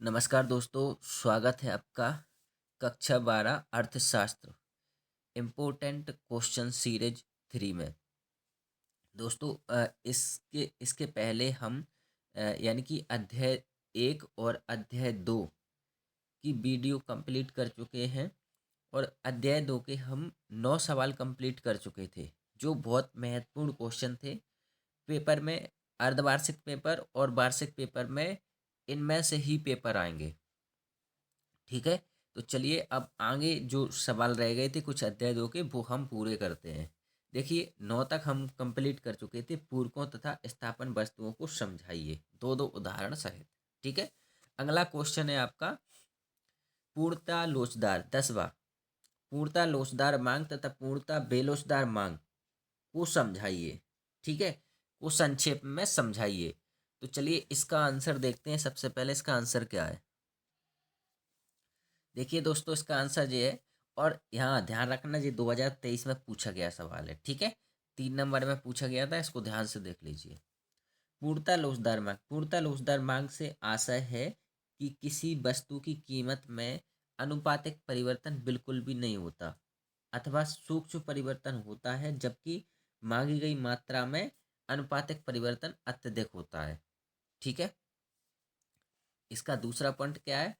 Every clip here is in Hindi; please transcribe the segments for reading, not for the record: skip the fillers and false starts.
नमस्कार दोस्तों, स्वागत है आपका कक्षा 12 अर्थशास्त्र इम्पोर्टेंट क्वेश्चन सीरीज 3 में। दोस्तों इसके इसके पहले हम यानी कि अध्याय 1 और अध्याय 2 की वीडियो कंप्लीट कर चुके हैं और अध्याय 2 के हम 9 सवाल कंप्लीट कर चुके थे, जो बहुत महत्वपूर्ण क्वेश्चन थे। पेपर में, अर्धवार्षिक पेपर और वार्षिक पेपर में इनमें से ही पेपर आएंगे। ठीक है, तो चलिए अब आगे जो सवाल रह गए थे कुछ अध्याय 2 के, वो हम पूरे करते हैं। देखिए 9 तक हम कंप्लीट कर चुके थे। पूरकों तथा स्थापन वस्तुओं को समझाइए, दो दो उदाहरण सहित। ठीक है, अगला क्वेश्चन है आपका पूर्णता लोचदार 10वां। पूर्णता लोचदार मांग तथा पूर्णता बेलोचदार मांग को समझाइए। ठीक है, को संक्षेप में समझाइए। तो चलिए इसका आंसर देखते हैं। सबसे पहले इसका आंसर क्या है। देखिए दोस्तों, इसका आंसर ये है, और यहाँ ध्यान रखना ये 2023 में पूछा गया सवाल है। ठीक है, 3 नंबर में पूछा गया था, इसको ध्यान से देख लीजिए। पूर्णता लोचदार मांग। पूर्णता लोचदार मांग से आशय है कि किसी वस्तु की कीमत में अनुपातिक परिवर्तन बिल्कुल भी नहीं होता अथवा सूक्ष्म परिवर्तन होता है, जबकि मांगी गई मात्रा में अनुपातिक परिवर्तन अत्यधिक होता है। ठीक है, इसका दूसरा पॉइंट क्या है।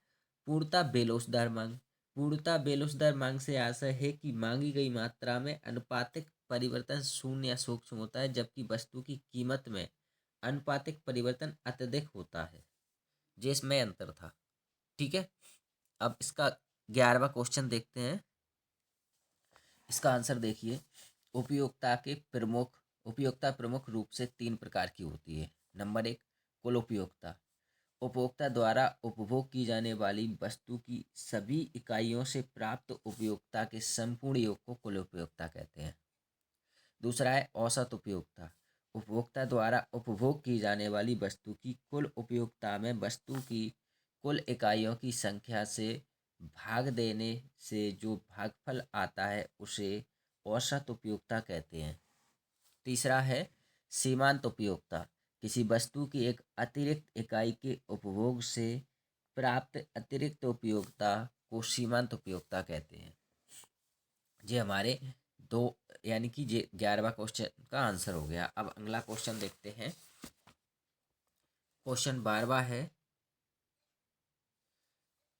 पूर्णता बेलोचदार मांग। पूर्णता बेलोचदार मांग से आशय है कि मांगी गई मात्रा में अनुपातिक परिवर्तन शून्य या सूक्ष्म होता है, जबकि वस्तु की कीमत में अनुपातिक परिवर्तन अत्यधिक होता है। जिसमें अंतर था। ठीक है, अब इसका 11वां क्वेश्चन देखते हैं। इसका आंसर देखिए। उपयोगिता प्रमुख रूप से 3 प्रकार की होती है। नंबर 1, कुल उपयोगिता। उपभोक्ता द्वारा उपभोग की जाने वाली वस्तु की सभी इकाइयों से प्राप्त उपयोगिता के संपूर्ण योग को कुल उपयोगिता कहते हैं। दूसरा है औसत उपयोगिता। उपभोक्ता द्वारा उपभोग की जाने वाली वस्तु की कुल उपयोगिता में वस्तु की कुल इकाइयों की संख्या से भाग देने से जो भागफल आता है उसे औसत उपयोगिता कहते हैं। तीसरा है सीमांत उपयोगिता। किसी वस्तु की एक अतिरिक्त इकाई के उपभोग से प्राप्त अतिरिक्त उपयोगिता को सीमांत उपयोगिता कहते हैं। ये हमारे दो, यानी कि ये 11वां क्वेश्चन का आंसर हो गया। अब अगला क्वेश्चन देखते हैं। क्वेश्चन 12वां है,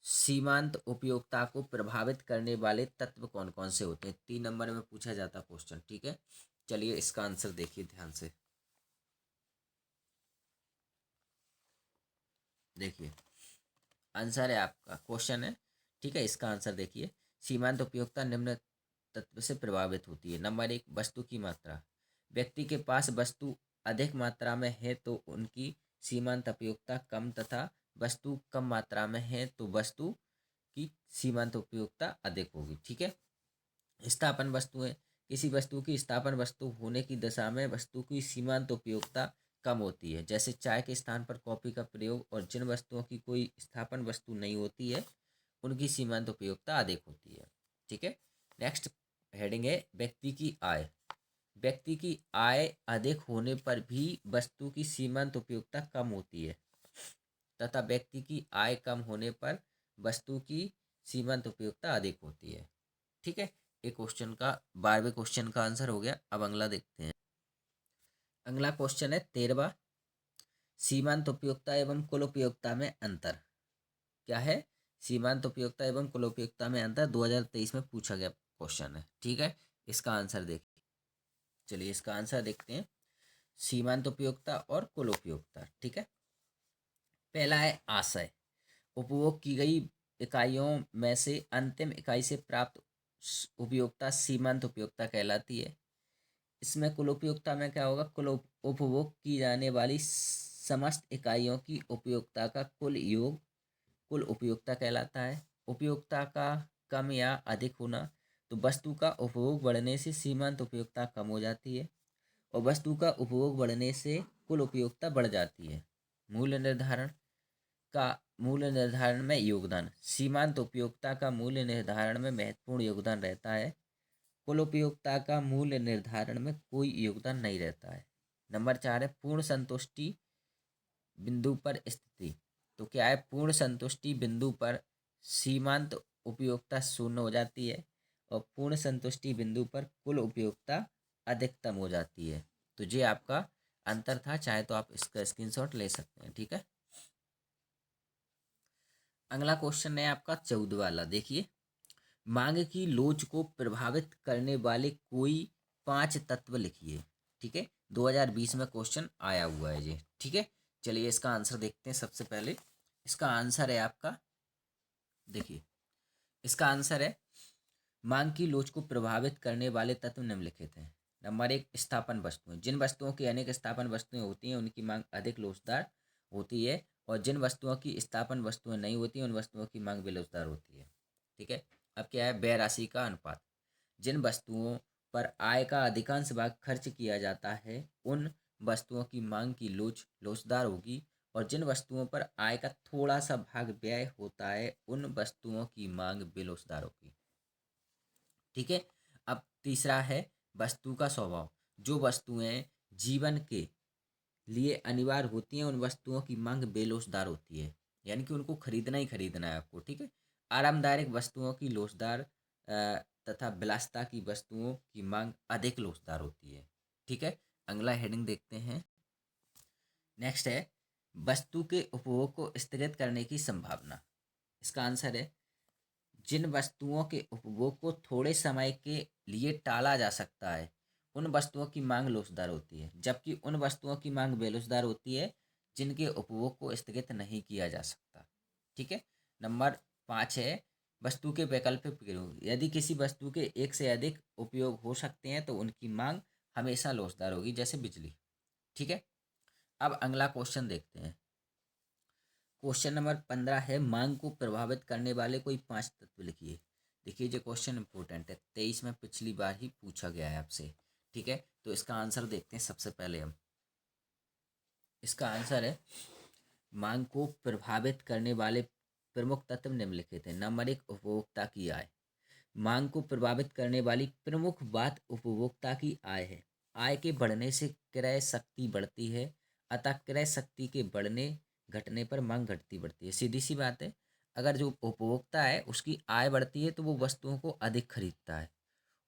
सीमांत उपयोगिता को प्रभावित करने वाले तत्व कौन कौन से होते हैं। 3 नंबर में पूछा जाता क्वेश्चन। ठीक है, चलिए इसका आंसर देखिए ध्यान से। देखिए आंसर है आपका, क्वेश्चन है। ठीक है, इसका आंसर देखिए। सीमांत उपयोगिता निम्न तत्व से प्रभावित होती है। नंबर 1, वस्तु की मात्रा। व्यक्ति के पास वस्तु अधिक मात्रा में है तो उनकी सीमांत उपयोगिता कम, तथा वस्तु कम मात्रा में है तो वस्तु की सीमांत उपयोगिता अधिक होगी। ठीक है, स्थापन वस्तुएं। किसी वस्तु की स्थापन वस्तु होने की दशा में वस्तु की सीमांत उपयोगिता कम होती है, जैसे चाय के स्थान पर कॉफी का प्रयोग। और जिन वस्तुओं की कोई स्थापन वस्तु नहीं होती है उनकी सीमांत उपयोगिता अधिक होती है। ठीक है, नेक्स्ट हेडिंग है व्यक्ति की आय। व्यक्ति की आय अधिक होने पर भी वस्तु की सीमांत उपयोगिता कम होती है, तथा व्यक्ति की आय कम होने पर वस्तु की सीमांत उपयोगिता अधिक होती है। ठीक है, एक क्वेश्चन का 12वें क्वेश्चन का आंसर हो गया। अब अगला देखते हैं। अगला क्वेश्चन है 13वां, सीमांत उपयोगिता एवं कुल उपयोगिता में अंतर। क्या है, सीमांत उपयोगिता एवं कुल उपयोगिता में अंतर 2023 में पूछा गया क्वेश्चन है। ठीक है, इसका आंसर देखिए। चलिए इसका आंसर देखते हैं। सीमांत उपयोगिता और कुल उपयोगिता। ठीक है, पहला है आशय। उपभोग की गई इकाइयों में से अंतिम इकाई से प्राप्त उपयोगिता सीमांत उपयोगिता कहलाती है। इसमें कुल उपयोगिता में क्या होगा, उपभोग की जाने वाली समस्त इकाइयों की उपयोगिता का कुल योग कुल उपयोगिता कहलाता है। उपयोगिता का कम या अधिक होना, तो वस्तु का उपभोग बढ़ने से सीमांत उपयोगिता कम हो जाती है और वस्तु का उपभोग बढ़ने से कुल उपयोगिता बढ़ जाती है। मूल्य निर्धारण का मूल्य निर्धारण में योगदान। सीमांत उपयोगिता का मूल्य निर्धारण में महत्वपूर्ण योगदान रहता है। कुल उपयोगिता का मूल्य निर्धारण में कोई योगदान नहीं रहता है। नंबर 4 है पूर्ण संतुष्टि बिंदु पर स्थिति। तो क्या है, पूर्ण संतुष्टि बिंदु पर सीमांत उपयोगिता शून्य हो जाती है और पूर्ण संतुष्टि बिंदु पर कुल उपयोगिता अधिकतम हो जाती है। तो ये आपका अंतर था, चाहे तो आप इसका स्क्रीनशॉट ले सकते हैं। ठीक है, अगला क्वेश्चन है आपका 14 वाला। देखिए, मांग की लोच को प्रभावित करने वाले कोई 5 तत्व लिखिए। ठीक है, 2020 में क्वेश्चन आया हुआ है ये। ठीक है, चलिए इसका आंसर देखते हैं। सबसे पहले इसका आंसर है आपका, देखिए इसका आंसर है, मांग की लोच को प्रभावित करने वाले तत्व निम्नलिखित हैं। नंबर 1, स्थापन वस्तुएं। जिन वस्तुओं की अनेक स्थापन वस्तुएं होती हैं उनकी मांग अधिक लोचदार होती है, और जिन वस्तुओं की स्थापन वस्तुएं नहीं होती उन वस्तुओं की मांग बेलोचदार होती है। ठीक है, अब क्या है, व्यय राशि का अनुपात। जिन वस्तुओं पर आय का अधिकांश भाग खर्च किया जाता है उन वस्तुओं की मांग की लोचदार होगी, और जिन वस्तुओं पर आय का थोड़ा सा भाग व्यय होता है उन वस्तुओं की मांग बेलोचदार होगी। ठीक है, अब तीसरा है वस्तु का स्वभाव। जो वस्तुएं जीवन के लिए अनिवार्य होती हैं उन वस्तुओं की मांग बेलोचदार होती है, यानी कि उनको खरीदना ही खरीदना है आपको। ठीक है, आरामदायक वस्तुओं की लोचदार तथा विलासिता की वस्तुओं की मांग अधिक लोचदार होती है। ठीक है, अगला हेडिंग देखते हैं। नेक्स्ट है, वस्तु के उपभोग को स्थगित करने की संभावना। इसका आंसर है, जिन वस्तुओं के उपभोग को थोड़े समय के लिए टाला जा सकता है उन वस्तुओं की मांग लोचदार होती है, जबकि उन वस्तुओं की मांग बेलोचदार होती है जिनके उपभोग को स्थगित नहीं किया जा सकता। ठीक है, नंबर 5 है, वस्तु के वैकल्पिक प्रयोग। यदि किसी वस्तु के एक से अधिक उपयोग हो सकते हैं तो उनकी मांग हमेशा लोचदार होगी, जैसे बिजली। ठीक है, अब अगला क्वेश्चन देखते हैं। क्वेश्चन नंबर 15 है, मांग को प्रभावित करने वाले कोई 5 तत्व लिखिए। देखिए जो क्वेश्चन इंपॉर्टेंट है, 23 में पिछली बार ही पूछा गया है आपसे। ठीक है, तो इसका आंसर देखते हैं। सबसे पहले हम इसका आंसर है, मांग को प्रभावित करने वाले प्रमुख तत्व निम्नलिखित हैं। नंबर 1, उपभोक्ता की आय। मांग को प्रभावित करने वाली प्रमुख बात उपभोक्ता की आय है। आय के बढ़ने से क्रय शक्ति बढ़ती है, अतः क्रय शक्ति के बढ़ने घटने पर मांग घटती बढ़ती है। सीधी सी बात है, अगर जो उपभोक्ता है उसकी आय बढ़ती है तो वो वस्तुओं को अधिक खरीदता है,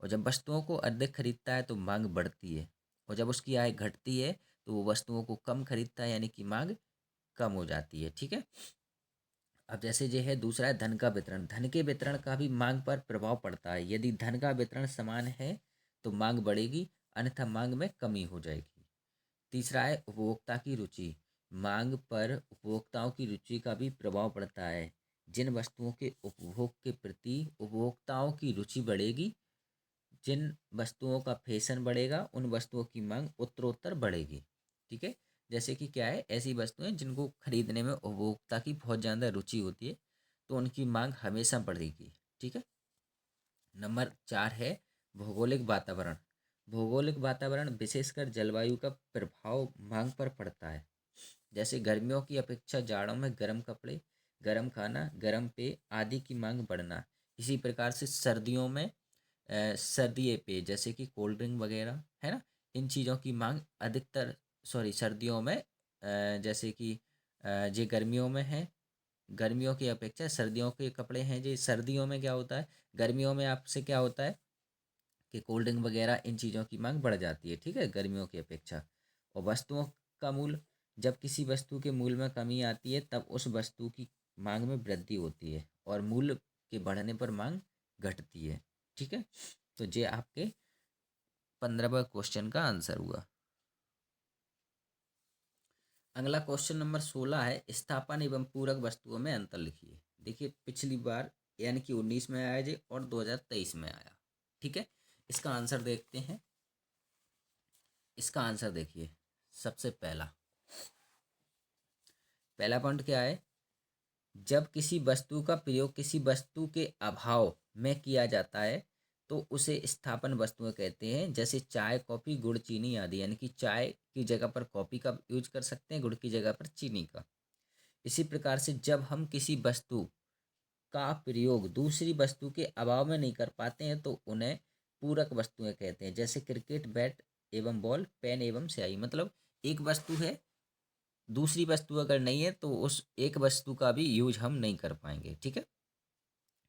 और जब वस्तुओं को अधिक खरीदता है तो मांग बढ़ती है, और जब उसकी आय घटती है तो वो वस्तुओं को कम खरीदता है, यानी कि मांग कम हो जाती है। ठीक है, अब जैसे ये है दूसरा है, धन का वितरण। धन के वितरण का भी मांग पर प्रभाव पड़ता है। यदि धन का वितरण समान है तो मांग बढ़ेगी, अन्यथा मांग में कमी हो जाएगी। तीसरा है, उपभोक्ता की रुचि। मांग पर उपभोक्ताओं की रुचि का भी प्रभाव पड़ता है। जिन वस्तुओं के उपभोग के प्रति उपभोक्ताओं की रुचि बढ़ेगी, जिन वस्तुओं का फैशन बढ़ेगा उन वस्तुओं की मांग उत्तरोत्तर बढ़ेगी। ठीक है, जैसे कि क्या है, ऐसी वस्तुएं जिनको खरीदने में उपभोक्ता की बहुत ज़्यादा रुचि होती है तो उनकी मांग हमेशा बढ़ेगी। ठीक है, नंबर 4 है, भौगोलिक वातावरण। भौगोलिक वातावरण विशेषकर जलवायु का प्रभाव मांग पर पड़ता है। जैसे गर्मियों की अपेक्षा जाड़ों में गर्म कपड़े, गर्म खाना, गर्म पेय आदि की मांग बढ़ना। इसी प्रकार से सर्दियों में सर्दी पेय जैसे कि कोल्ड ड्रिंक वगैरह है ना, इन चीज़ों की मांग अधिकतर, सॉरी सर्दियों में जैसे कि ये गर्मियों में है, गर्मियों की अपेक्षा सर्दियों के कपड़े हैं। जी, सर्दियों में क्या होता है, गर्मियों में आपसे क्या होता है कि कोल्ड ड्रिंक वगैरह इन चीज़ों की मांग बढ़ जाती है। ठीक है, गर्मियों की अपेक्षा। और वस्तुओं का मूल्य, जब किसी वस्तु के मूल्य में कमी आती है तब उस वस्तु की मांग में वृद्धि होती है, और मूल्य के बढ़ने पर मांग घटती है। ठीक है, तो ये आपके 15वें क्वेश्चन का आंसर हुआ। अगला क्वेश्चन नंबर 16 है, स्थापन एवं पूरक वस्तुओं में अंतर लिखिए। देखिए पिछली बार यानी कि 19 में आया जी, और 2023 में आया। ठीक है, इसका आंसर देखते हैं। इसका आंसर देखिए, सबसे पहला पहला पॉइंट क्या है, जब किसी वस्तु का प्रयोग किसी वस्तु के अभाव में किया जाता है तो उसे स्थापन वस्तुएं कहते हैं। जैसे चाय, कॉफ़ी, गुड़, चीनी आदि, यानी कि चाय की जगह पर कॉफ़ी का यूज कर सकते हैं, गुड़ की जगह पर चीनी का। इसी प्रकार से जब हम किसी वस्तु का प्रयोग दूसरी वस्तु के अभाव में नहीं कर पाते हैं तो उन्हें पूरक वस्तुएं कहते हैं। जैसे क्रिकेट बैट एवं बॉल, पेन एवं स्याही। मतलब एक वस्तु है दूसरी वस्तु अगर नहीं है तो उस एक वस्तु का भी यूज हम नहीं कर पाएंगे। ठीक है।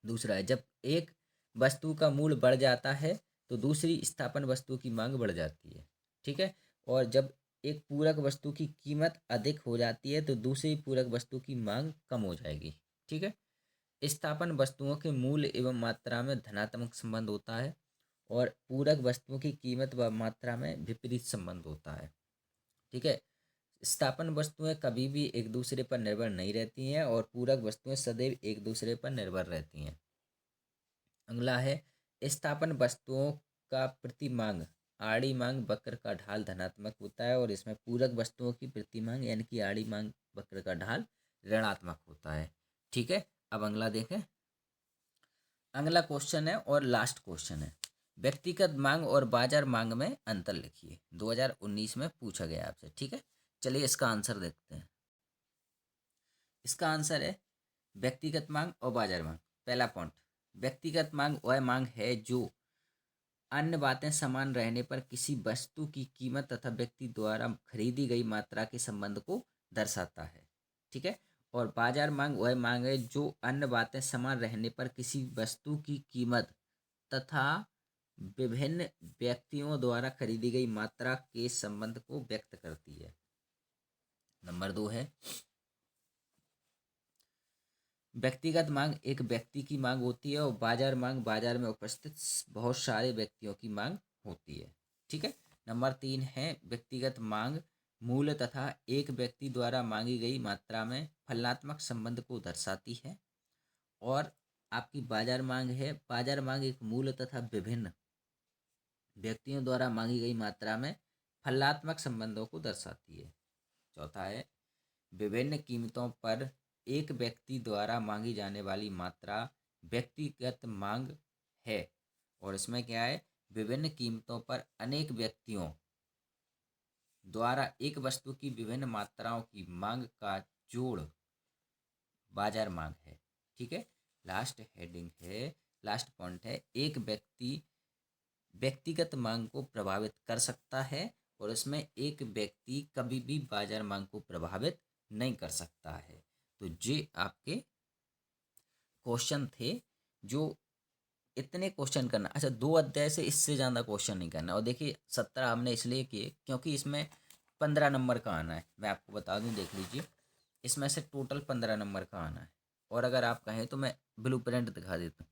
दूसरा है, जब एक वस्तु का मूल्य बढ़ जाता है तो दूसरी स्थापन वस्तु की मांग बढ़ जाती है। ठीक है। और जब एक पूरक वस्तु की कीमत अधिक हो जाती है तो दूसरी पूरक वस्तु की मांग कम हो जाएगी। ठीक है। स्थापन वस्तुओं के मूल्य एवं मात्रा में धनात्मक संबंध होता है और पूरक वस्तुओं की कीमत व मात्रा में विपरीत संबंध होता है। ठीक है। स्थापन वस्तुएं कभी भी एक दूसरे पर निर्भर नहीं रहती हैं और पूरक वस्तुएं सदैव एक दूसरे पर निर्भर रहती हैं। अगला है, स्थापन वस्तुओं का प्रति मांग आड़ी मांग वक्र का ढाल धनात्मक होता है और इसमें पूरक वस्तुओं की प्रति मांग यानी कि आड़ी मांग वक्र का ढाल ऋणात्मक होता है। ठीक है। अब अगला देखें। अगला क्वेश्चन है और लास्ट क्वेश्चन है, व्यक्तिगत मांग और बाजार मांग में अंतर लिखिए। 2019 में पूछा गया आपसे। ठीक है। चलिए इसका आंसर देखते हैं। इसका आंसर है व्यक्तिगत मांग और बाजार मांग। पहला पॉइंट, व्यक्तिगत मांग वह मांग है जो अन्य बातें समान रहने पर किसी वस्तु की कीमत तथा व्यक्ति द्वारा खरीदी गई मात्रा के संबंध को दर्शाता है। ठीक है। और बाजार मांग वह मांग है जो अन्य बातें समान रहने पर किसी वस्तु की कीमत तथा विभिन्न व्यक्तियों द्वारा खरीदी गई मात्रा के संबंध को व्यक्त करती है। नंबर 2 है, व्यक्तिगत मांग एक व्यक्ति की मांग होती है और बाजार मांग बाजार में उपस्थित बहुत सारे व्यक्तियों की मांग होती है। ठीक है। नंबर 3 है, व्यक्तिगत मांग मूल्य तथा एक व्यक्ति द्वारा मांगी गई मात्रा में फलनात्मक संबंध को दर्शाती है। और आपकी बाजार मांग है, बाजार मांग एक मूल्य तथा विभिन्न व्यक्तियों द्वारा मांगी गई मात्रा में फलनात्मक संबंधों को दर्शाती है। चौथा है, विभिन्न कीमतों पर एक व्यक्ति द्वारा मांगी जाने वाली मात्रा व्यक्तिगत मांग है। और इसमें क्या है, विभिन्न कीमतों पर अनेक व्यक्तियों द्वारा एक वस्तु की विभिन्न मात्राओं की मांग का जोड़ बाजार मांग है। ठीक है। लास्ट हेडिंग है, लास्ट पॉइंट है, एक व्यक्ति व्यक्तिगत मांग को प्रभावित कर सकता है और इसमें एक व्यक्ति कभी भी बाजार मांग को प्रभावित नहीं कर सकता है। तो ये आपके क्वेश्चन थे जो इतने क्वेश्चन करना। अच्छा, 2 अध्याय से इससे ज़्यादा क्वेश्चन नहीं करना। और देखिए 17 हमने इसलिए किए क्योंकि इसमें 15 नंबर का आना है। मैं आपको बता दूं, देख लीजिए, इसमें से टोटल 15 नंबर का आना है। और अगर आप कहें तो मैं ब्लू प्रिंट दिखा देता हूँ।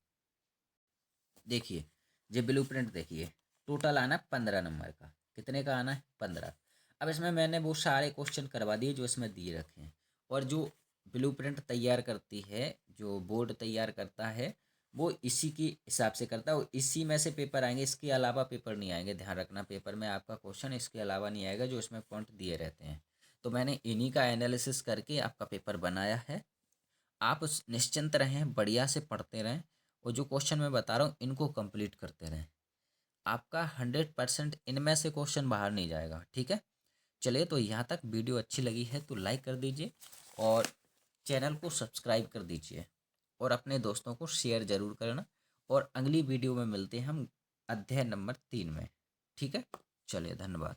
देखिए, ये ब्लू प्रिंट देखिए, टोटल आना 15 नंबर का। कितने का आना है? 15। अब इसमें मैंने वो सारे क्वेश्चन करवा दिए जो इसमें दिए रखे हैं। और जो ब्लू प्रिंट तैयार करती है, जो बोर्ड तैयार करता है, वो इसी की हिसाब से करता है और इसी में से पेपर आएंगे। इसके अलावा पेपर नहीं आएंगे। ध्यान रखना, पेपर में आपका क्वेश्चन इसके अलावा नहीं आएगा जो इसमें पॉइंट दिए रहते हैं। तो मैंने इन्हीं का एनालिसिस करके आपका पेपर बनाया है। आप निश्चिंत रहें, बढ़िया से पढ़ते रहें और जो क्वेश्चन मैं बता रहा हूँ इनको कंप्लीट करते रहें। आपका 100% इनमें से क्वेश्चन बाहर नहीं जाएगा। ठीक है। चलिए, तो यहाँ तक वीडियो अच्छी लगी है तो लाइक कर दीजिए और चैनल को सब्सक्राइब कर दीजिए और अपने दोस्तों को शेयर ज़रूर करना। और अगली वीडियो में मिलते हैं हम अध्याय नंबर 3 में। ठीक है। चलिए, धन्यवाद।